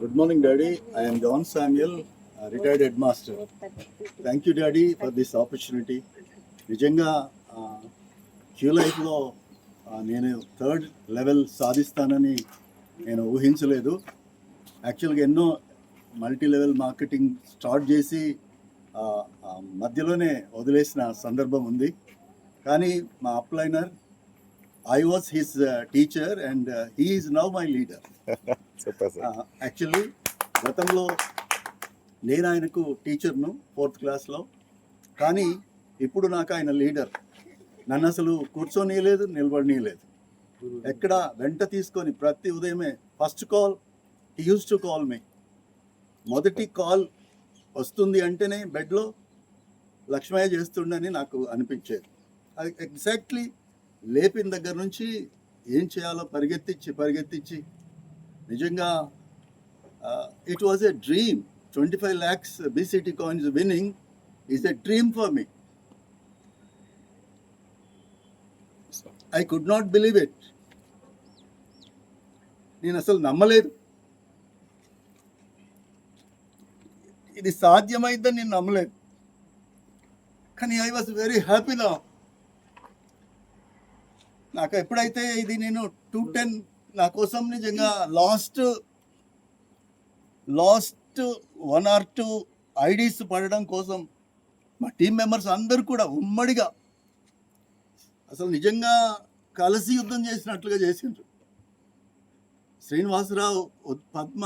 Good morning, Daddy. I am John Samuel, retired headmaster. Thank you, Daddy, for this opportunity. నిజంగా queue లైఫ్లో నేను third level సాధిస్తానని నేను ఊహించలేదు. యాక్చువల్గా ఎన్నో మల్టీ లెవెల్ మార్కెటింగ్ స్టార్ట్ చేసి మధ్యలోనే వదిలేసిన సందర్భం ఉంది. కానీ మా అప్లైనర్ I was his teacher and he is now my leader. Actually గతంలో నేను ఆయనకు టీచర్ను 4th క్లాస్లో, కానీ ఇప్పుడు నాకు ఆయన లీడర్. నన్ను అసలు కూర్చోనీయలేదు, నిలబడనీయలేదు. ఎక్కడ వెంట తీసుకొని ప్రతి ఉదయమే first call he use to call me. మొదటి కాల్ వస్తుంది అంటేనే బెడ్లో లక్ష్మయ్య చేస్తుండని నాకు అనిపించేది. అది ఎగ్జాక్ట్లీ లేపిన దగ్గర నుంచి ఏం చేయాలో పరిగెత్తించి నిజంగా it was a dream. 25 lakhs BCT coins winning is a dream for me. I could not believe it. నేను అసలు నమ్మలేదు. ఇది సాధ్యమైందని నేను నమ్మలేదు. కానీ ఐ వాజ్ వెరీ హ్యాపీ నా. నాకు ఎప్పుడైతే ఇది నేను 210 నా కోసం నిజంగా లాస్ట్ 1 or 2 ఐడీస్ పడడం కోసం మా టీం మెంబర్స్ అందరూ కూడా ఉమ్మడిగా అసలు నిజంగా కలిసి యుద్ధం చేసినట్లుగా చేసిండ్రు. శ్రీనివాసరావు, పద్మ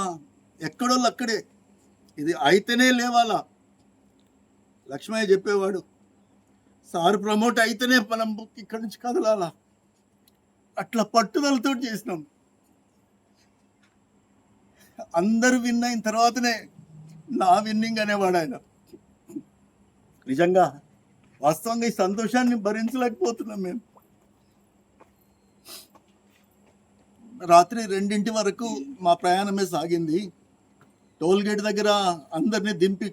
ఎక్కడోళ్ళు అక్కడే, ఇది అయితేనే లేవాలా. లక్ష్మయ్య చెప్పేవాడు, సార్ ప్రమోట్ అయితేనే మనం ఇక్కడి నుంచి కదలాలా. అట్లా పట్టుదలతో చేసినాం. అందరూ విన్ అయిన తర్వాతనే నా విన్నింగ్ అనేవాడు ఆయన. నిజంగా వాస్తవంగా ఈ సంతోషాన్ని భరించలేకపోతున్నాం మేము. రాత్రి 2 వరకు మా ప్రయాణమే సాగింది. టోల్ గేట్ దగ్గర అందరినీ దింపి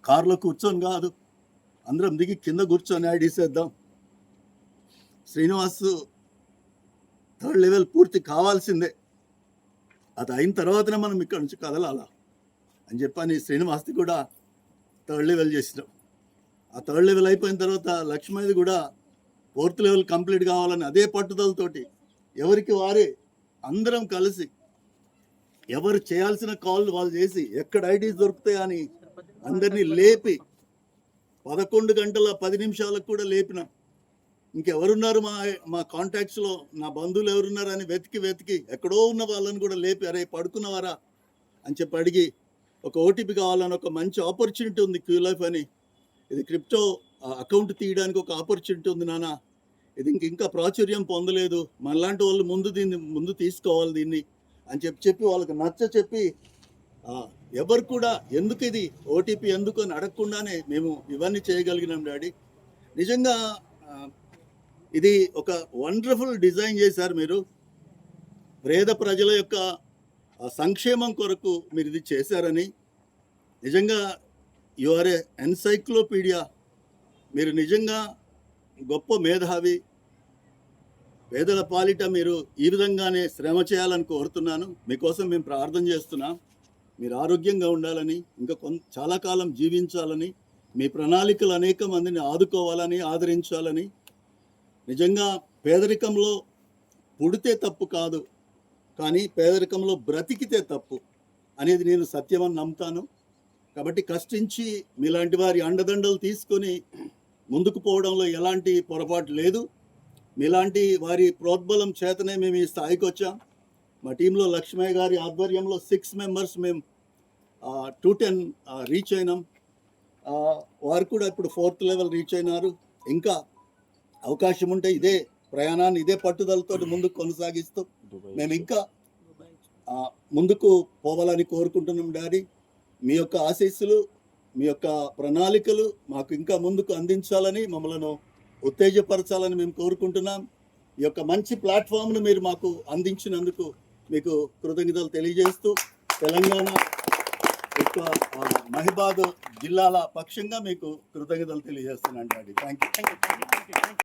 కారులో కూర్చొని కాదు, అందరం దిగి కింద కూర్చొని ఐడీసేద్దాం. శ్రీనివాస్ థర్డ్ లెవెల్ పూర్తి కావాల్సిందే, అది అయిన తర్వాతనే మనం ఇక్కడ నుంచి కదలాలా అని చెప్పని శ్రీనివాస్ది కూడా థర్డ్ లెవెల్ చేసినాం. ఆ థర్డ్ లెవెల్ అయిపోయిన తర్వాత లక్ష్మయ్యది కూడా 4th లెవెల్ కంప్లీట్ కావాలని అదే పట్టుదలతోటి ఎవరికి వారే అందరం కలిసి ఎవరు చేయాల్సిన కాల్ వాళ్ళు చేసి ఎక్కడ ఐడీస్ దొరుకుతాయని అందరినీ లేపి 11 గంటల 10 నిమిషాలకు కూడా లేపినాం. ఇంకెవరున్నారు మా కాంటాక్ట్స్లో, నా బంధువులు ఎవరున్నారు అని వెతికి ఎక్కడో ఉన్న వాళ్ళని కూడా లేపి, అరే పడుకున్నవారా అని చెప్పి అడిగి, ఒక ఓటీపీ కావాలని, ఒక మంచి ఆపర్చునిటీ ఉంది క్యూ లైఫ్ అని, ఇది క్రిప్టో అకౌంట్ తీయడానికి ఒక ఆపర్చునిటీ ఉంది నాన్న, ఇది ఇంకా ప్రాచుర్యం పొందలేదు, మనలాంటి వాళ్ళు ముందు తీసుకోవాలి దీన్ని అని చెప్పి వాళ్ళకి చెప్పి ఎవరు కూడా ఎందుకు ఇది ఓటీపీ ఎందుకు అని అడగకుండానే మేము ఇవన్నీ చేయగలిగినాం డాడీ. నిజంగా ఇది ఒక వండర్ఫుల్ డిజైన్ చేశారు మీరు. పేద ప్రజల యొక్క సంక్షేమం కొరకు మీరు ఇది చేశారని నిజంగా యు ఆర్ ఏ ఎన్సైక్లోపీడియా. మీరు నిజంగా గొప్ప మేధావి. పేదల పాలిట మీరు ఈ విధంగానే శ్రమ చేయాలని కోరుతున్నాను. మీకోసం మేము ప్రార్థన చేస్తున్నాం. మీరు ఆరోగ్యంగా ఉండాలని, ఇంకా చాలా కాలం జీవించాలని, మీ ప్రణాళికలు అనేక మందిని ఆదుకోవాలని, ఆదరించాలని. నిజంగా పేదరికంలో పుడితే తప్పు కాదు, కానీ పేదరికంలో బ్రతికితే తప్పు అనేది నేను సత్యమని నమ్ముతాను. కాబట్టి కష్టించి మీలాంటి వారి అండదండలు తీసుకొని ముందుకు పోవడంలో ఎలాంటి పొరపాటు లేదు. మీలాంటి వారి ప్రోద్బలం చేతనే మేము ఈ స్థాయికి వచ్చాం. మా టీంలో లక్ష్మయ్య గారి ఆధ్వర్యంలో 6 మెంబర్స్ మేము 210 రీచ్ అయినాం. వారు కూడా ఇప్పుడు 4th లెవెల్ రీచ్ అయినారు. ఇంకా అవకాశం ఉంటే ఇదే ప్రయాణాన్ని ఇదే పట్టుదలతో ముందుకు కొనసాగిస్తూ మేము ఇంకా ముందుకు పోవాలని కోరుకుంటున్నాం డాడీ. మీ యొక్క ఆశీస్సులు, మీ యొక్క ప్రణాళికలు మాకు ఇంకా ముందుకు అందించాలని, మమ్మల్ని ఉత్తేజపరచాలని మేము కోరుకుంటున్నాం. ఈ యొక్క మంచి ప్లాట్ఫామ్ను మీరు మాకు అందించినందుకు మీకు కృతజ్ఞతలు తెలియజేస్తూ తెలంగాణ యొక్క మహిబాద్ జిల్లాల పక్షంగా మీకు కృతజ్ఞతలు తెలియజేస్తున్నాను డాడీ. Thank you.